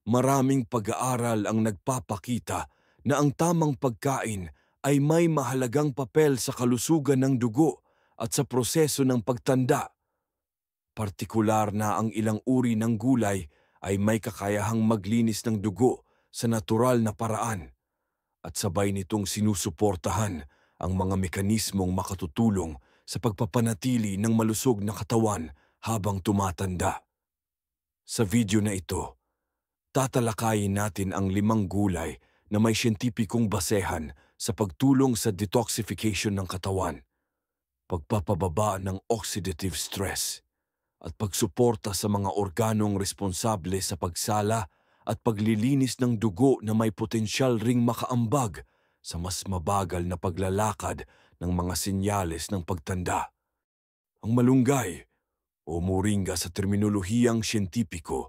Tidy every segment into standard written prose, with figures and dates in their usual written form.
Maraming pag-aaral ang nagpapakita na ang tamang pagkain ay may mahalagang papel sa kalusugan ng dugo at sa proseso ng pagtanda. Partikular na ang ilang uri ng gulay ay may kakayahang maglinis ng dugo sa natural na paraan at sabay nitong sinusuportahan ang mga mekanismong makatutulong sa pagpapanatili ng malusog na katawan habang tumatanda. Sa video na ito, tatalakayin natin ang 5 gulay na may siyentipikong basehan sa pagtulong sa detoxification ng katawan, pagpapababa ng oxidative stress, at pagsuporta sa mga organong responsable sa pagsala at paglilinis ng dugo na may potensyal ring makaambag sa mas mabagal na paglalakad ng mga senyales ng pagtanda. Ang malunggay, o moringa sa terminolohiyang siyentipiko,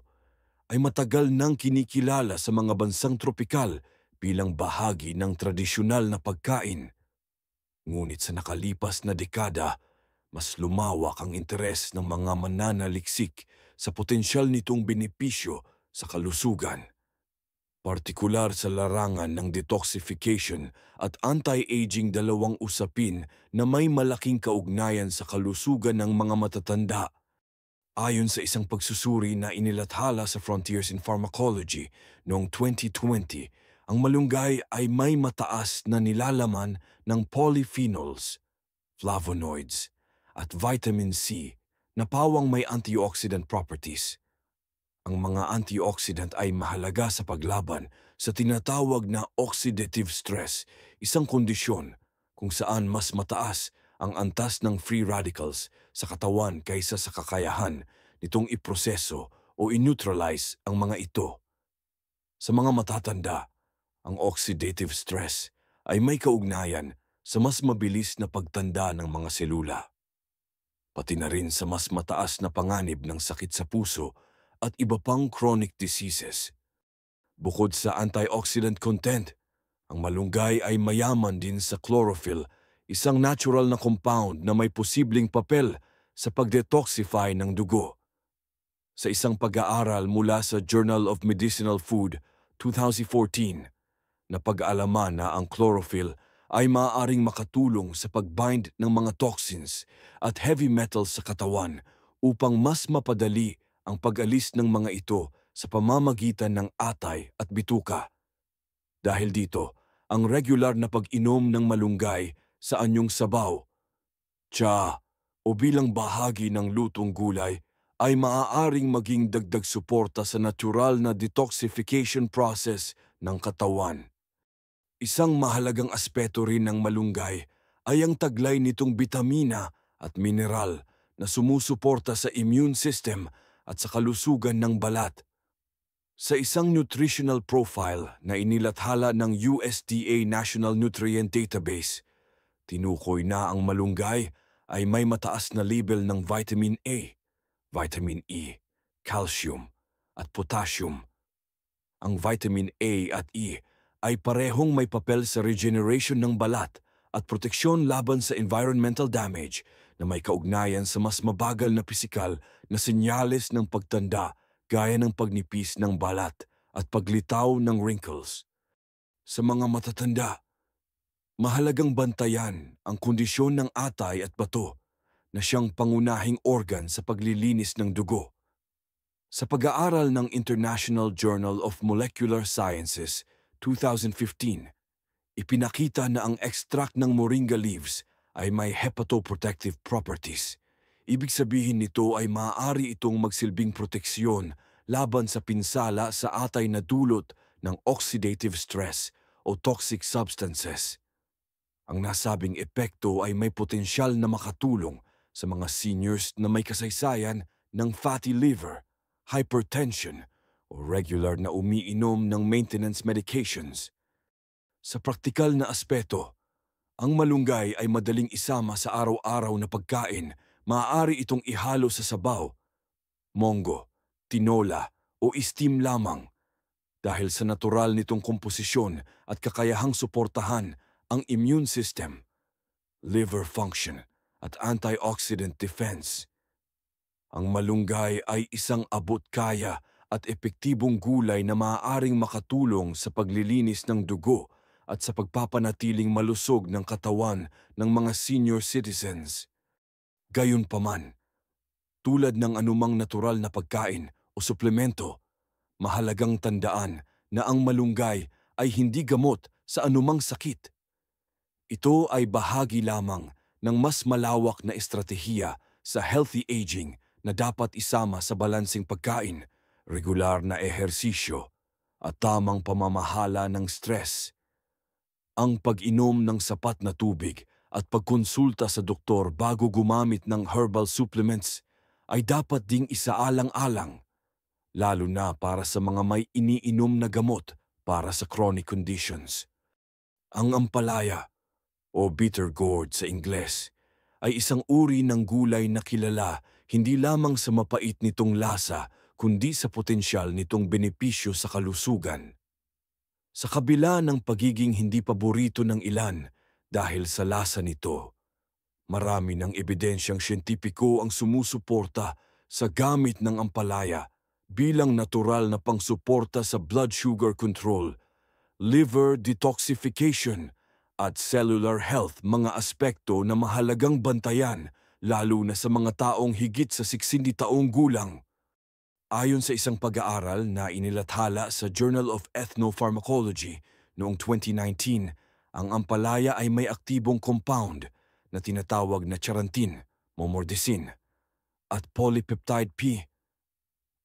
ay matagal nang kinikilala sa mga bansang tropikal bilang bahagi ng tradisyonal na pagkain. Ngunit sa nakalipas na dekada, mas lumawak ang interes ng mga mananaliksik sa potensyal nitong benepisyo sa kalusugan. Partikular sa larangan ng detoxification at anti-aging, dalawang usapin na may malaking kaugnayan sa kalusugan ng mga matatanda. Ayon sa isang pagsusuri na inilathala sa Frontiers in Pharmacology noong 2020, ang malunggay ay may mataas na nilalaman ng polyphenols, flavonoids, at vitamin C na pawang may antioxidant properties. Ang mga antioxidant ay mahalaga sa paglaban sa tinatawag na oxidative stress, isang kondisyon kung saan mas mataas ang antas ng free radicals sa katawan kaysa sa kakayahan nitong iproseso o i-neutralize ang mga ito. Sa mga matatanda, ang oxidative stress ay may kaugnayan sa mas mabilis na pagtanda ng mga selula, pati na rin sa mas mataas na panganib ng sakit sa puso at iba pang chronic diseases. Bukod sa antioxidant content, ang malunggay ay mayaman din sa chlorophyll, isang natural na compound na may posibleng papel sa pag-detoxify ng dugo. Sa isang pag-aaral mula sa Journal of Medicinal Food, 2014, napag-alaman na ang chlorophyll ay maaaring makatulong sa pagbind ng mga toxins at heavy metals sa katawan upang mas mapadali ang pag-alis ng mga ito sa pamamagitan ng atay at bituka. Dahil dito, ang regular na pag-inom ng malunggay sa anyong sabaw, tsa, o bilang bahagi ng lutong gulay ay maaaring maging dagdag suporta sa natural na detoxification process ng katawan. Isang mahalagang aspeto rin ng malunggay ay ang taglay nitong bitamina at mineral na sumusuporta sa immune system at sa kalusugan ng balat. Sa isang nutritional profile na inilathala ng USDA National Nutrient Database, tinukoy na ang malunggay ay may mataas na level ng vitamin A, vitamin E, calcium, at potassium. Ang vitamin A at E ay parehong may papel sa regeneration ng balat at proteksyon laban sa environmental damage na may kaugnayan sa mas mabagal na pisikal na senyales ng pagtanda gaya ng pagnipis ng balat at paglitaw ng wrinkles. Sa mga matatanda, mahalagang bantayan ang kondisyon ng atay at bato na siyang pangunahing organ sa paglilinis ng dugo. Sa pag-aaral ng International Journal of Molecular Sciences, 2015, ipinakita na ang extract ng moringa leaves ay may hepatoprotective properties. Ibig sabihin nito ay maaari itong magsilbing proteksyon laban sa pinsala sa atay na dulot ng oxidative stress o toxic substances. Ang nasabing epekto ay may potensyal na makatulong sa mga seniors na may kasaysayan ng fatty liver, hypertension, o regular na umiinom ng maintenance medications. Sa praktikal na aspeto, ang malunggay ay madaling isama sa araw-araw na pagkain. Maaari itong ihalo sa sabaw, monggo, tinola o steam lamang dahil sa natural nitong komposisyon at kakayahang suportahan ang immune system, liver function at antioxidant defense. Ang malunggay ay isang abot-kaya at epektibong gulay na maaaring makatulong sa paglilinis ng dugo at sa pagpapanatiling malusog ng katawan ng mga senior citizens. Gayunpaman, tulad ng anumang natural na pagkain o suplemento, mahalagang tandaan na ang malunggay ay hindi gamot sa anumang sakit. Ito ay bahagi lamang ng mas malawak na estratehiya sa healthy aging na dapat isama sa balansing pagkain, regular na ehersisyo, at tamang pamamahala ng stress. Ang pag-inom ng sapat na tubig at pagkonsulta sa doktor bago gumamit ng herbal supplements ay dapat ding isaalang-alang, lalo na para sa mga may iniinom na gamot para sa chronic conditions. Ang ampalaya, o bitter gourd sa Ingles, ay isang uri ng gulay na kilala hindi lamang sa mapait nitong lasa kundi sa potensyal nitong benepisyo sa kalusugan. Sa kabila ng pagiging hindi paborito ng ilan dahil sa lasa nito, marami ng ebidensyang siyentipiko ang sumusuporta sa gamit ng ampalaya bilang natural na pangsuporta sa blood sugar control, liver detoxification, at cellular health, mga aspekto na mahalagang bantayan lalo na sa mga taong higit sa 60 taong gulang. Ayon sa isang pag-aaral na inilathala sa Journal of Ethnopharmacology noong 2019, ang ampalaya ay may aktibong compound na tinatawag na charantin, momordisin, at polypeptide P.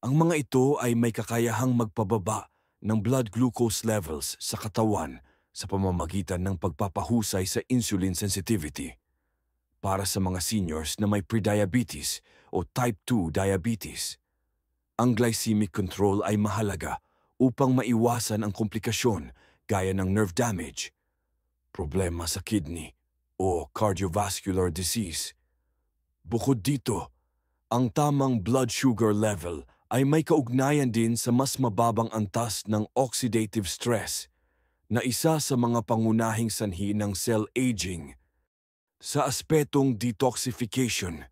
Ang mga ito ay may kakayahang magpababa ng blood glucose levels sa katawan sa pamamagitan ng pagpapahusay sa insulin sensitivity. Para sa mga seniors na may prediabetes o type 2 diabetes, ang glycemic control ay mahalaga upang maiwasan ang komplikasyon gaya ng nerve damage, problema sa kidney, o cardiovascular disease. Bukod dito, ang tamang blood sugar level ay may kaugnayan din sa mas mababang antas ng oxidative stress, na isa sa mga pangunahing sanhi ng cell aging. Sa aspetong detoxification,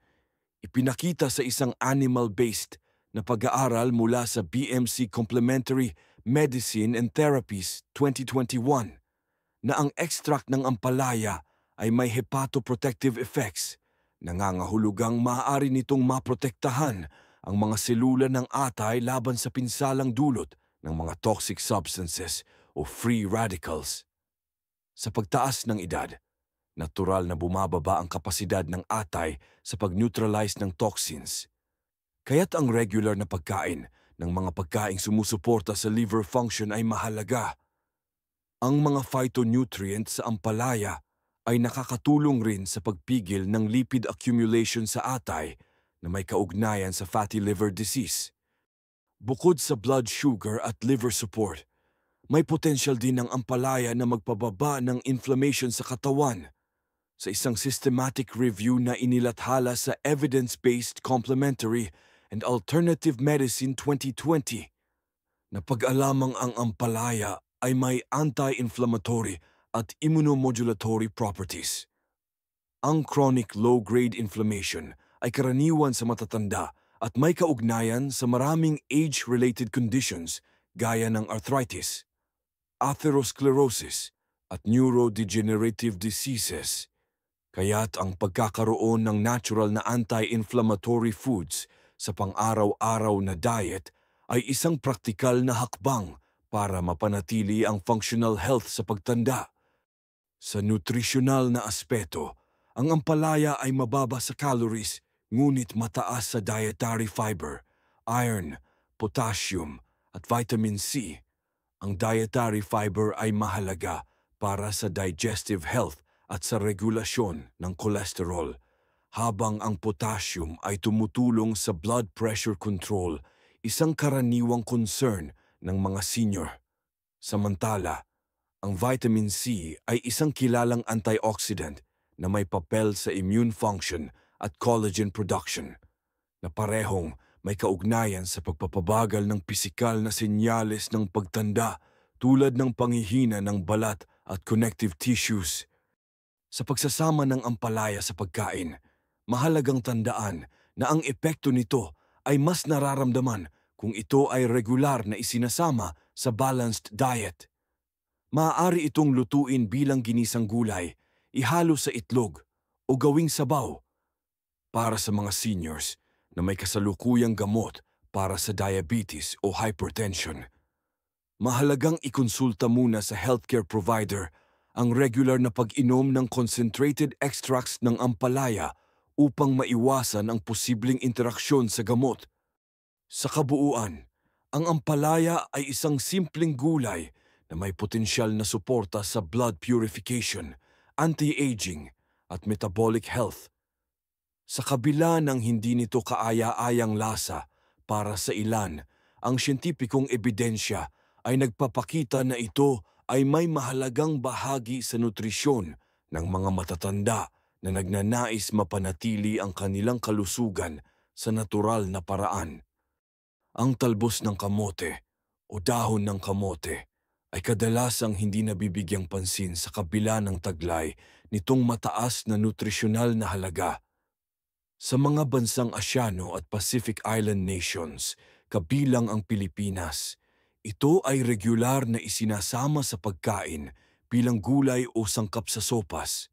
ipinakita sa isang animal-based na pag-aaral mula sa BMC Complementary Medicine and Therapies 2021 na ang extract ng ampalaya ay may hepatoprotective effects, nangangahulugang maaari nitong maprotektahan ang mga selula ng atay laban sa pinsalang dulot ng mga toxic substances o free radicals. Sa pagtaas ng edad, natural na bumababa ang kapasidad ng atay sa pag-neutralize ng toxins. Kaya't ang regular na pagkain ng mga pagkaing sumusuporta sa liver function ay mahalaga. Ang mga phytonutrients sa ampalaya ay nakakatulong rin sa pagpigil ng lipid accumulation sa atay na may kaugnayan sa fatty liver disease. Bukod sa blood sugar at liver support, may potensyal din ang ampalaya na magpababa ng inflammation sa katawan. Sa isang systematic review na inilathala sa Evidence-Based Complementary and Alternative Medicine 2020, napag-alamang ang ampalaya ay may anti-inflammatory at immunomodulatory properties. Ang chronic low-grade inflammation ay karaniwan sa matatanda at may kaugnayan sa maraming age-related conditions gaya ng arthritis, atherosclerosis, at neurodegenerative diseases. Kaya't ang pagkakaroon ng natural na anti-inflammatory foods sa pang-araw-araw na diet ay isang praktikal na hakbang para mapanatili ang functional health sa pagtanda. Sa nutrisyonal na aspeto, ang ampalaya ay mababa sa calories ngunit mataas sa dietary fiber, iron, potassium, at vitamin C. Ang dietary fiber ay mahalaga para sa digestive health at sa regulasyon ng cholesterol, habang ang potassium ay tumutulong sa blood pressure control, isang karaniwang concern ng mga senior. Samantala, ang vitamin C ay isang kilalang antioxidant na may papel sa immune function at collagen production, na parehong may kaugnayan sa pagpapabagal ng pisikal na senyales ng pagtanda tulad ng panghihina ng balat at connective tissues. Sa pagsasama ng ampalaya sa pagkain, mahalagang tandaan na ang epekto nito ay mas nararamdaman kung ito ay regular na isinasama sa balanced diet. Maaari itong lutuin bilang ginisang gulay, ihalo sa itlog, o gawing sabaw. Para sa mga seniors na may kasalukuyang gamot para sa diabetes o hypertension, mahalagang ikonsulta muna sa healthcare provider ang regular na pag-inom ng concentrated extracts ng ampalaya upang maiwasan ang posibleng interaksyon sa gamot. Sa kabuuan, ang ampalaya ay isang simpleng gulay na may potensyal na suporta sa blood purification, anti-aging, at metabolic health. Sa kabila ng hindi nito kaaya-ayang lasa para sa ilan, ang siyentipikong ebidensya ay nagpapakita na ito ay may mahalagang bahagi sa nutrisyon ng mga matatanda na nagnanais mapanatili ang kanilang kalusugan sa natural na paraan. Ang talbos ng kamote o dahon ng kamote ay kadalasang hindi nabibigyang pansin sa kabila ng taglay nitong mataas na nutrisyonal na halaga. Sa mga bansang Asyano at Pacific Island nations, kabilang ang Pilipinas, ito ay regular na isinasama sa pagkain bilang gulay o sangkap sa sopas.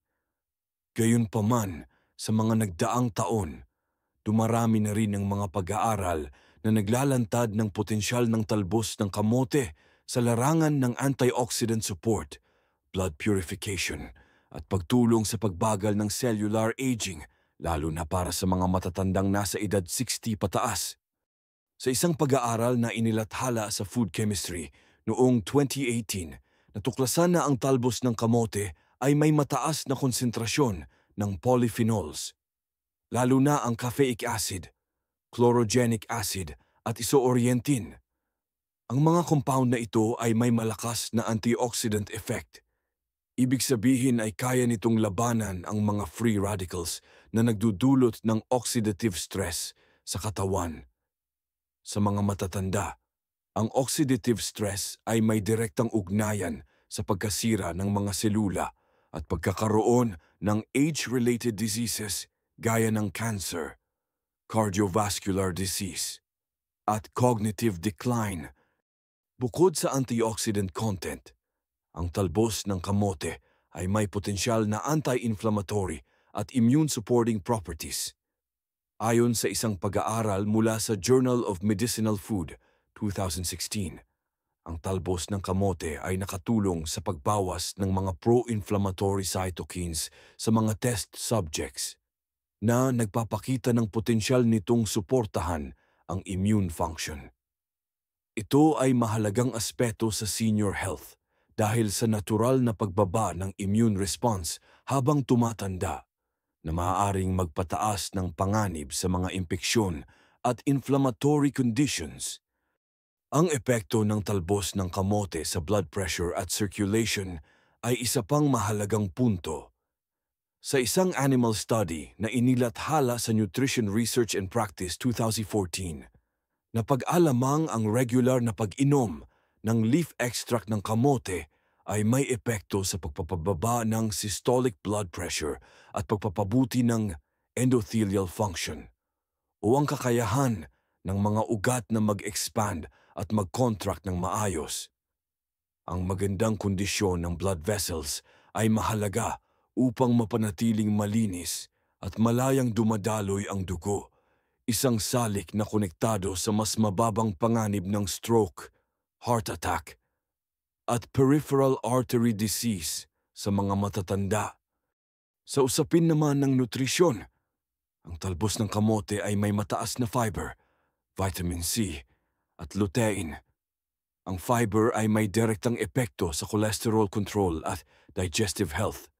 Gayunpaman, sa mga nagdaang taon, dumarami na rin ang mga pag-aaral na naglalantad ng potensyal ng talbos ng kamote sa larangan ng antioxidant support, blood purification, at pagtulong sa pagbagal ng cellular aging, lalo na para sa mga matatandang nasa edad 60 pataas. Sa isang pag-aaral na inilathala sa food chemistry noong 2018, natuklasan na ang talbos ng kamote ay may mataas na konsentrasyon ng polyphenols, lalo na ang caffeic acid, chlorogenic acid at isoorientin. Ang mga compound na ito ay may malakas na antioxidant effect. Ibig sabihin ay kaya nitong labanan ang mga free radicals na nagdudulot ng oxidative stress sa katawan. Sa mga matatanda, ang oxidative stress ay may direktang ugnayan sa pagkasira ng mga selula at pagkakaroon ng age-related diseases gaya ng cancer, cardiovascular disease, at cognitive decline. Bukod sa antioxidant content, ang talbos ng kamote ay may potensyal na anti-inflammatory at immune-supporting properties. Ayon sa isang pag-aaral mula sa Journal of Medicinal Food, 2016, ang talbos ng kamote ay nakatulong sa pagbawas ng mga pro-inflammatory cytokines sa mga test subjects na nagpapakita ng potensyal nitong suportahan ang immune function. Ito ay mahalagang aspeto sa senior health dahil sa natural na pagbaba ng immune response habang tumatanda, na maaaring magpataas ng panganib sa mga impeksyon at inflammatory conditions. Ang epekto ng talbos ng kamote sa blood pressure at circulation ay isa pang mahalagang punto. Sa isang animal study na inilathala sa Nutrition Research and Practice 2014, napag-alamang ang regular na pag-inom ng leaf extract ng kamote ay may epekto sa pagpapababa ng systolic blood pressure at pagpapabuti ng endothelial function o ang kakayahan ng mga ugat na mag-expand at mag-contract ng maayos. Ang magandang kondisyon ng blood vessels ay mahalaga upang mapanatiling malinis at malayang dumadaloy ang dugo, isang salik na konektado sa mas mababang panganib ng stroke, heart attack, at peripheral artery disease sa mga matatanda. Sa usapin naman ng nutrisyon, ang talbos ng kamote ay may mataas na fiber, vitamin C, at lutein. Ang fiber ay may direktang epekto sa cholesterol control at digestive health,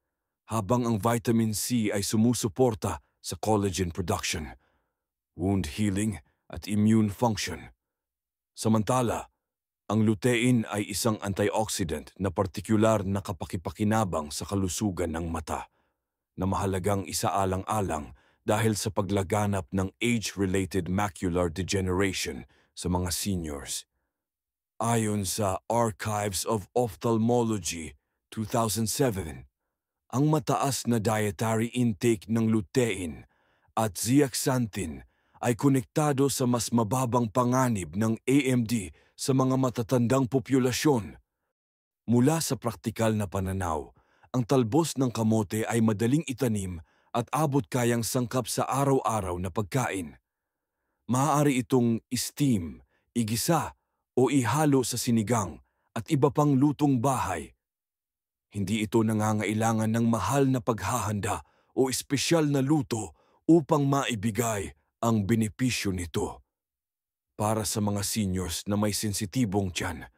habang ang vitamin C ay sumusuporta sa collagen production, wound healing, at immune function. Samantala, ang lutein ay isang antioxidant na partikular na kapakipakinabang sa kalusugan ng mata, na mahalagang isaalang-alang dahil sa paglaganap ng age-related macular degeneration sa mga seniors. Ayon sa Archives of Ophthalmology, 2007, ang mataas na dietary intake ng lutein at zeaxanthin ay konektado sa mas mababang panganib ng AMD sa mga matatandang populasyon. Mula sa praktikal na pananaw, ang talbos ng kamote ay madaling itanim at abot kayang sangkap sa araw-araw na pagkain. Maaari itong steam, igisa o ihalo sa sinigang at iba pang lutong bahay. Hindi ito nangangailangan ng mahal na paghahanda o espesyal na luto upang maibigay ang benepisyo nito. Para sa mga seniors na may sensitibong tiyan,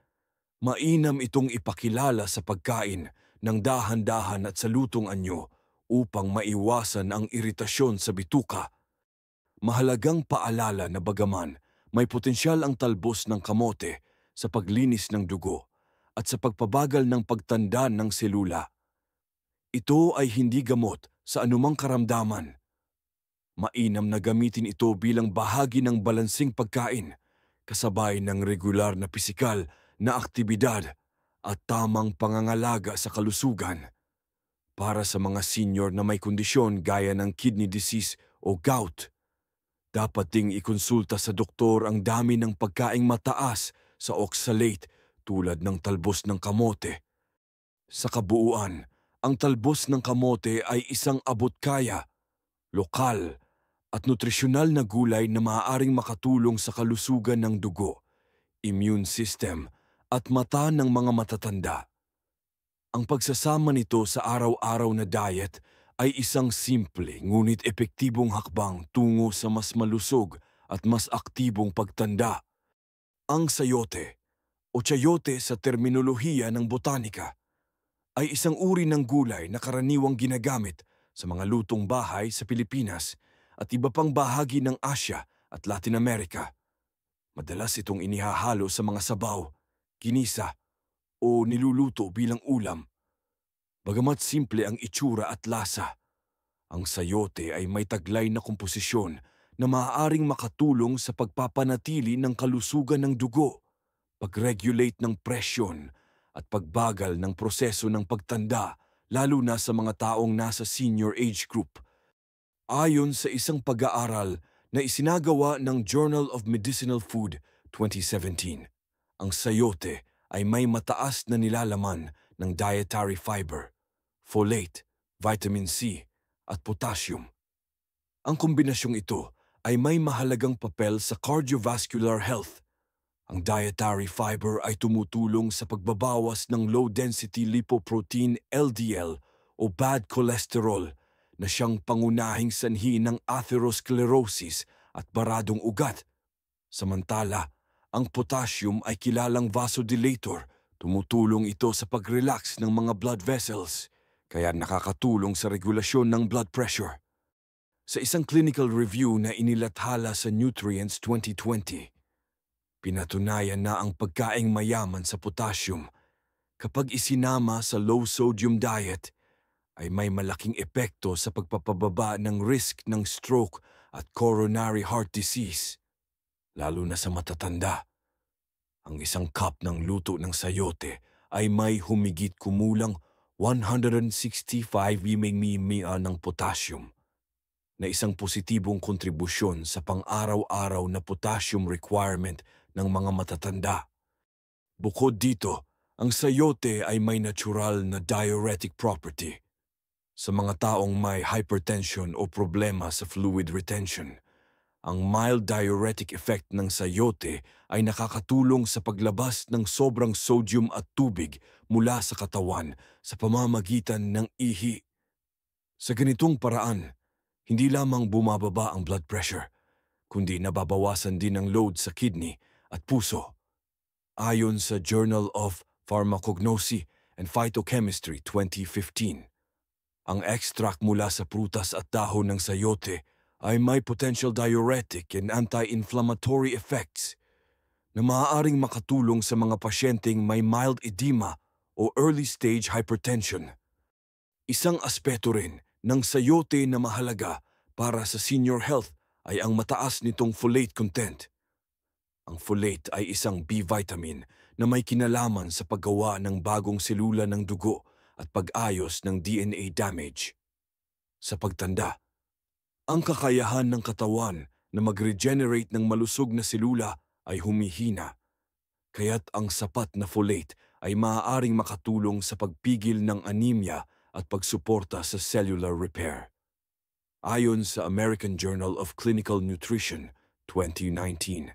mainam itong ipakilala sa pagkain ng dahan-dahan at sa lutong anyo upang maiwasan ang iritasyon sa bituka. Mahalagang paalala na bagaman may potensyal ang talbos ng kamote sa paglinis ng dugo at sa pagpabagal ng pagtanda ng selula. Ito ay hindi gamot sa anumang karamdaman. Mainam na gamitin ito bilang bahagi ng balansing pagkain, kasabay ng regular na pisikal na aktibidad at tamang pangangalaga sa kalusugan. Para sa mga senior na may kondisyon gaya ng kidney disease o gout, dapat ding ikonsulta sa doktor ang dami ng pagkaing mataas sa oxalate tulad ng talbos ng kamote. Sa kabuuan, ang talbos ng kamote ay isang abot-kaya, lokal at nutrisyonal na gulay na maaaring makatulong sa kalusugan ng dugo, immune system at mata ng mga matatanda. Ang pagsasama nito sa araw-araw na diet ay isang simple ngunit epektibong hakbang tungo sa mas malusog at mas aktibong pagtanda. Ang sayote o chayote sa terminolohiya ng botanika ay isang uri ng gulay na karaniwang ginagamit sa mga lutong bahay sa Pilipinas at iba pang bahagi ng Asya at Latin America. Madalas itong inihahalo sa mga sabaw, ginisa o niluluto bilang ulam. Bagamat simple ang itsura at lasa, ang sayote ay may taglay na komposisyon na maaaring makatulong sa pagpapanatili ng kalusugan ng dugo, pag-regulate ng presyon at pagbagal ng proseso ng pagtanda, lalo na sa mga taong nasa senior age group. Ayon sa isang pag-aaral na isinagawa ng Journal of Medicinal Food 2017, ang sayote ay may mataas na nilalaman ng dietary fiber, folate, vitamin C at potassium. Ang kombinasyong ito ay may mahalagang papel sa cardiovascular health. Ang dietary fiber ay tumutulong sa pagbabawas ng low-density lipoprotein LDL o bad cholesterol na siyang pangunahing sanhi ng atherosclerosis at baradong ugat. Samantala, ang potassium ay kilalang vasodilator. Tumutulong ito sa pag-relax ng mga blood vessels, kaya nakakatulong sa regulasyon ng blood pressure. Sa isang clinical review na inilathala sa Nutrients 2020, pinatunayan na ang pagkaing mayaman sa potassium kapag isinama sa low-sodium diet ay may malaking epekto sa pagpapababa ng risk ng stroke at coronary heart disease, lalo na sa matatanda. Ang isang cup ng luto ng sayote ay may humigit kumulang 165 mmol ng potassium, na isang positibong kontribusyon sa pang-araw-araw na potassium requirement ng mga matatanda. Bukod dito, ang sayote ay may natural na diuretic property. Sa mga taong may hypertension o problema sa fluid retention, ang mild diuretic effect ng sayote ay nakakatulong sa paglabas ng sobrang sodium at tubig mula sa katawan sa pamamagitan ng ihi. Sa ganitong paraan, hindi lamang bumababa ang blood pressure, kundi nababawasan din ang load sa kidney at puso. Ayon sa Journal of Pharmacognosy and Phytochemistry 2015, ang extract mula sa prutas at dahon ng sayote ay may potential diuretic and anti-inflammatory effects na maaaring makatulong sa mga pasyenteng may mild edema o early-stage hypertension. Isang aspeto rin ng sayote na mahalaga para sa senior health ay ang mataas nitong folate content. Ang folate ay isang B vitamin na may kinalaman sa paggawa ng bagong selula ng dugo at pag-ayos ng DNA damage. Sa pagtanda, ang kakayahan ng katawan na mag-regenerate ng malusog na selula ay humihina, kaya't ang sapat na folate ay maaaring makatulong sa pagpigil ng anemia at pagsuporta sa cellular repair. Ayon sa American Journal of Clinical Nutrition, 2019,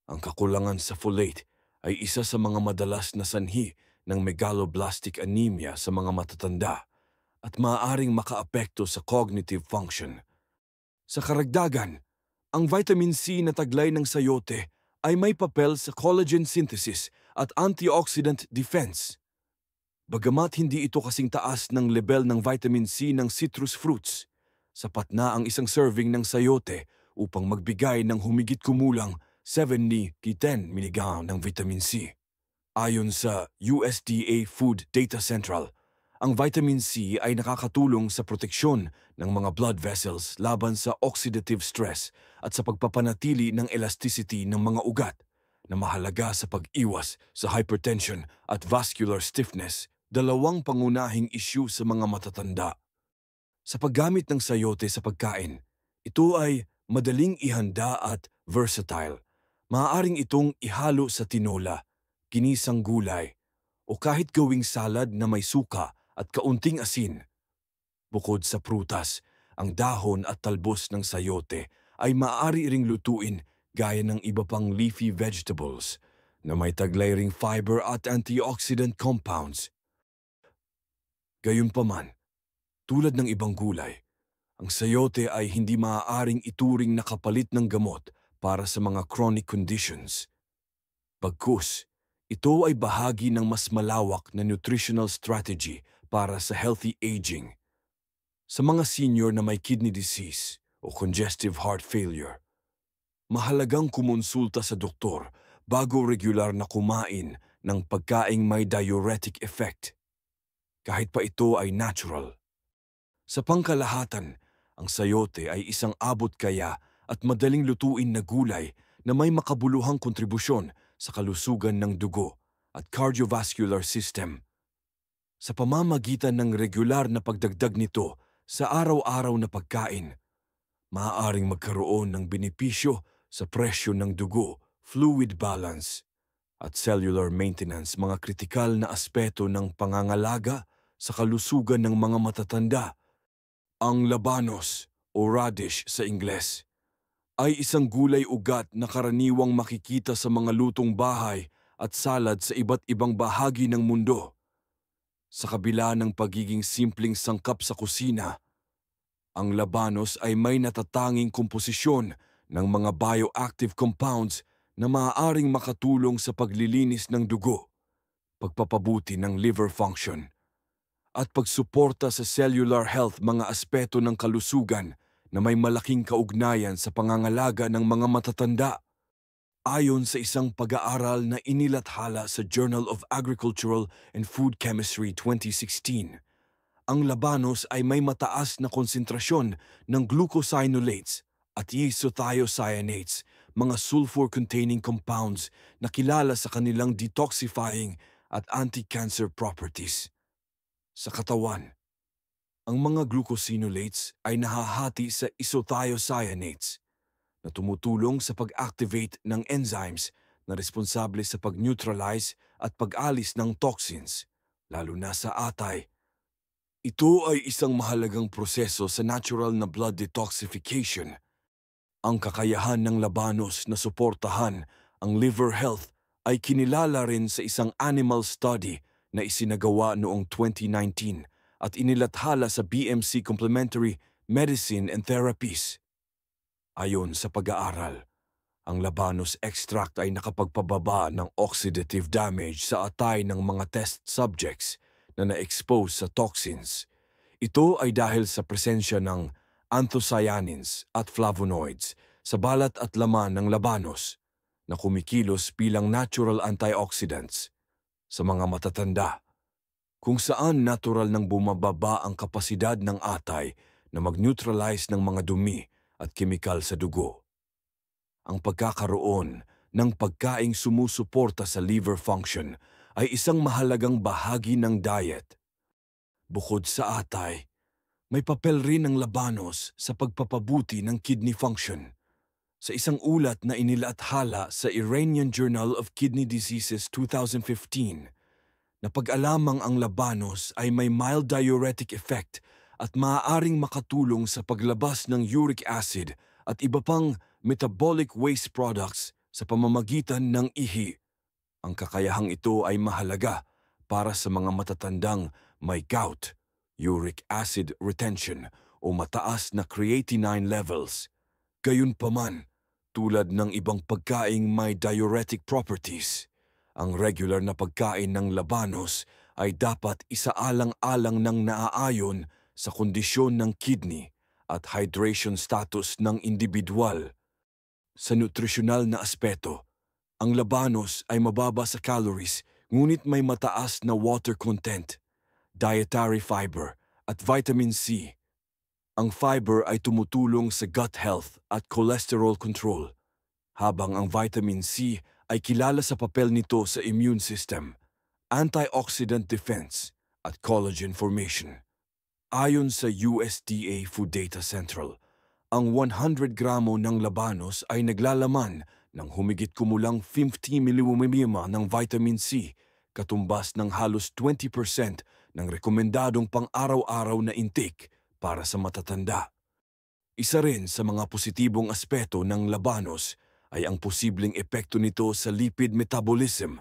ang kakulangan sa folate ay isa sa mga madalas na sanhi ng megaloblastic anemia sa mga matatanda at maaaring makaapekto sa cognitive function. Sa karagdagan, ang vitamin C na taglay ng sayote ay may papel sa collagen synthesis at antioxidant defense. Bagamat hindi ito kasing taas ng level ng vitamin C ng citrus fruits, sapat na ang isang serving ng sayote upang magbigay ng humigit kumulang 70-10 mg ng vitamin C. Ayon sa USDA Food Data Central, ang vitamin C ay nakakatulong sa proteksyon ng mga blood vessels laban sa oxidative stress at sa pagpapanatili ng elasticity ng mga ugat na mahalaga sa pag-iwas sa hypertension at vascular stiffness, dalawang pangunahing issue sa mga matatanda. Sa paggamit ng sayote sa pagkain, ito ay madaling ihanda at versatile. Maaaring itong ihalo sa tinola, ginisang gulay, o kahit gawing salad na may suka at kaunting asin. Bukod sa prutas, ang dahon at talbos ng sayote ay maaari ring lutuin gaya ng iba pang leafy vegetables na may taglay ring fiber at antioxidant compounds. Gayunpaman, tulad ng ibang gulay, ang sayote ay hindi maaaring ituring na kapalit ng gamot para sa mga chronic conditions. Bagkus, ito ay bahagi ng mas malawak na nutritional strategy para sa healthy aging. Sa mga senior na may kidney disease o congestive heart failure, mahalagang kumonsulta sa doktor bago regular na kumain ng pagkaing may diuretic effect, kahit pa ito ay natural. Sa pangkalahatan, ang sayote ay isang abot kaya at madaling lutuin na gulay na may makabuluhang kontribusyon sa kalusugan ng dugo at cardiovascular system. Sa pamamagitan ng regular na pagdagdag nito sa araw-araw na pagkain, maaaring magkaroon ng benepisyo sa presyo ng dugo, fluid balance, at cellular maintenance, mga kritikal na aspeto ng pangangalaga sa kalusugan ng mga matatanda. Ang labanos o radish sa Ingles ay isang gulay ugat na karaniwang makikita sa mga lutong bahay at salad sa iba't ibang bahagi ng mundo. Sa kabila ng pagiging simpleng sangkap sa kusina, ang labanos ay may natatanging komposisyon ng mga bioactive compounds na maaaring makatulong sa paglilinis ng dugo, pagpapabuti ng liver function, at pagsuporta sa cellular health, mga aspeto ng kalusugan na may malaking kaugnayan sa pangangalaga ng mga matatanda. Ayon sa isang pag-aaral na inilathala sa Journal of Agricultural and Food Chemistry 2016, ang labanos ay may mataas na konsentrasyon ng glucosinolates at isothiocyanates, mga sulfur-containing compounds na kilala sa kanilang detoxifying at anti-cancer properties. Sa katawan, ang mga glucosinolates ay nahahati sa isothiocyanates na tumutulong sa pag-activate ng enzymes na responsable sa pag-neutralize at pag-alis ng toxins, lalo na sa atay. Ito ay isang mahalagang proseso sa natural na blood detoxification. Ang kakayahan ng labanos na suportahan ang liver health ay kinilala rin sa isang animal study na isinagawa noong 2019 at inilathala sa BMC Complementary Medicine and Therapies. Ayon sa pag-aaral, ang labanos extract ay nakapagpababa ng oxidative damage sa atay ng mga test subjects na na-expose sa toxins. Ito ay dahil sa presensya ng anthocyanins at flavonoids sa balat at laman ng labanos na kumikilos bilang natural antioxidants sa mga matatanda, kung saan natural nang bumababa ang kapasidad ng atay na mag-neutralize ng mga dumi at kemikal sa dugo. Ang pagkakaroon ng pagkaing sumusuporta sa liver function ay isang mahalagang bahagi ng diet. Bukod sa atay, may papel rin ng labanos sa pagpapabuti ng kidney function. Sa isang ulat na inilathala sa Iranian Journal of Kidney Diseases 2015, napag-alamang ang labanos ay may mild diuretic effect at maaaring makatulong sa paglabas ng uric acid at iba pang metabolic waste products sa pamamagitan ng ihi. Ang kakayahang ito ay mahalaga para sa mga matatandang may gout, uric acid retention o mataas na creatinine levels. Gayunpaman, tulad ng ibang pagkaing may diuretic properties, ang regular na pagkain ng labanos ay dapat isaalang-alang ng naaayon sa kondisyon ng kidney at hydration status ng individual. Sa nutrisyonal na aspeto, ang labanos ay mababa sa calories ngunit may mataas na water content, dietary fiber at vitamin C. Ang fiber ay tumutulong sa gut health at cholesterol control, habang ang vitamin C ay kilala sa papel nito sa immune system, antioxidant defense at collagen formation. Ayon sa USDA Food Data Central, ang 100 gramo ng labanos ay naglalaman ng humigit kumulang 50 ml ng vitamin C, katumbas ng halos 20% ng rekomendadong pang-araw-araw na intake para sa matatanda. Isa rin sa mga positibong aspeto ng labanos ay ang posibleng epekto nito sa lipid metabolism.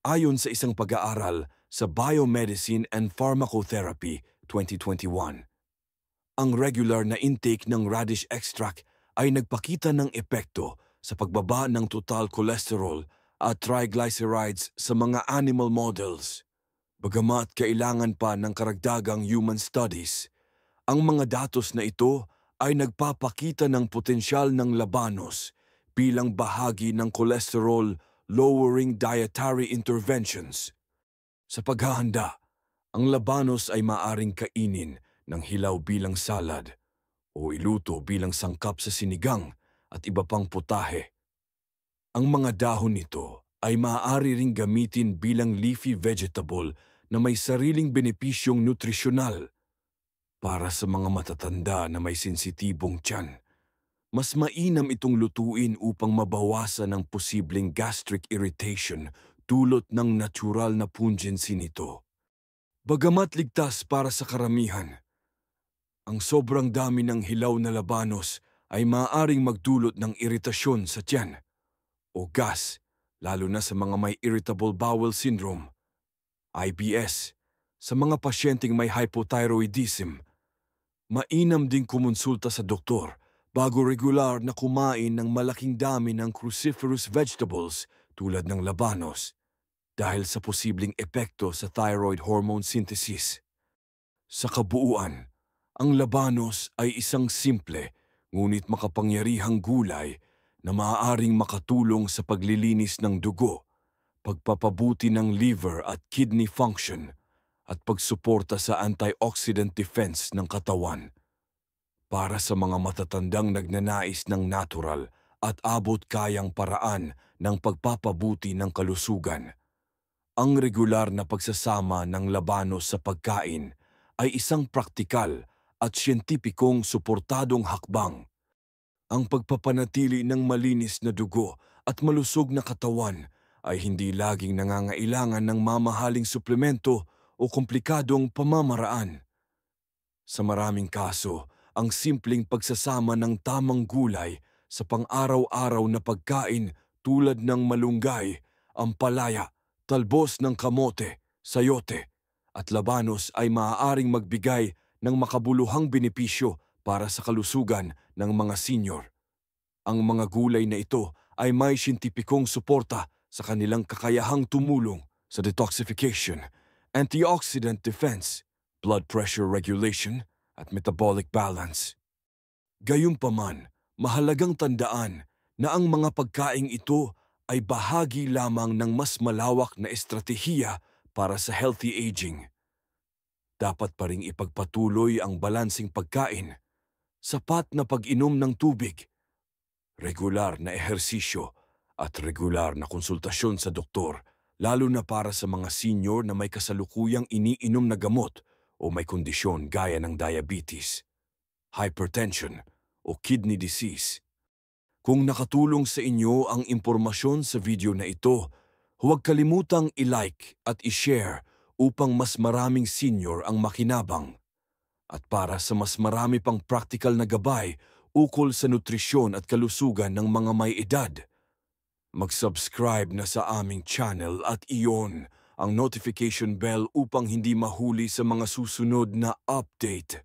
Ayon sa isang pag-aaral sa Biomedicine and Pharmacotherapy 2021, ang regular na intake ng radish extract ay nagpakita ng epekto sa pagbaba ng total cholesterol at triglycerides sa mga animal models. Bagamat kailangan pa ng karagdagang human studies, ang mga datos na ito ay nagpapakita ng potensyal ng labanos bilang bahagi ng cholesterol-lowering dietary interventions. Sa paghahanda, ang labanos ay maaring kainin ng hilaw bilang salad o iluto bilang sangkap sa sinigang at iba pang putahe. Ang mga dahon nito ay maaari ring gamitin bilang leafy vegetable na may sariling benepisyong nutrisyonal. Para sa mga matatanda na may sensitibong tiyan, mas mainam itong lutuin upang mabawasan ang posibleng gastric irritation dulot ng natural na pungency nito. Bagamat ligtas para sa karamihan, ang sobrang dami ng hilaw na labanos ay maaaring magdulot ng iritasyon sa tiyan o gas, lalo na sa mga may irritable bowel syndrome, IBS, sa mga pasyenteng may hypothyroidism. Mainam ding kumonsulta sa doktor bago regular na kumain ng malaking dami ng cruciferous vegetables tulad ng labanos dahil sa posibleng epekto sa thyroid hormone synthesis. Sa kabuuan, ang labanos ay isang simple ngunit makapangyarihang gulay na maaaring makatulong sa paglilinis ng dugo, pagpapabuti ng liver at kidney function, at pagsuporta sa antioxidant defense ng katawan. Para sa mga matatandang nagnanais ng natural at abot-kayang paraan ng pagpapabuti ng kalusugan, ang regular na pagsasama ng labanos sa pagkain ay isang praktikal at siyentipikong suportadong hakbang. Ang pagpapanatili ng malinis na dugo at malusog na katawan ay hindi laging nangangailangan ng mamahaling suplemento o komplikadong pamamaraan. Sa maraming kaso, ang simpleng pagsasama ng tamang gulay sa pang-araw-araw na pagkain tulad ng malunggay, ampalaya, talbos ng kamote, sayote, at labanos ay maaaring magbigay ng makabuluhang benepisyo para sa kalusugan ng mga senior. Ang mga gulay na ito ay may siyentipikong suporta sa kanilang kakayahang tumulong sa detoxification, antioxidant defense, blood pressure regulation, at metabolic balance. Gayunpaman, mahalagang tandaan na ang mga pagkaing ito ay bahagi lamang ng mas malawak na estratehiya para sa healthy aging. Dapat pa ring ipagpatuloy ang balansing pagkain, sapat na pag-inom ng tubig, regular na ehersisyo at regular na konsultasyon sa doktor, lalo na para sa mga senior na may kasalukuyang iniinom na gamot o may kondisyon gaya ng diabetes, hypertension o kidney disease. Kung nakatulong sa inyo ang impormasyon sa video na ito, huwag kalimutang i-like at i-share upang mas maraming senior ang makinabang. At para sa mas marami pang practical na gabay ukol sa nutrisyon at kalusugan ng mga may edad, mag-subscribe na sa aming channel at iyon ang notification bell upang hindi mahuli sa mga susunod na update.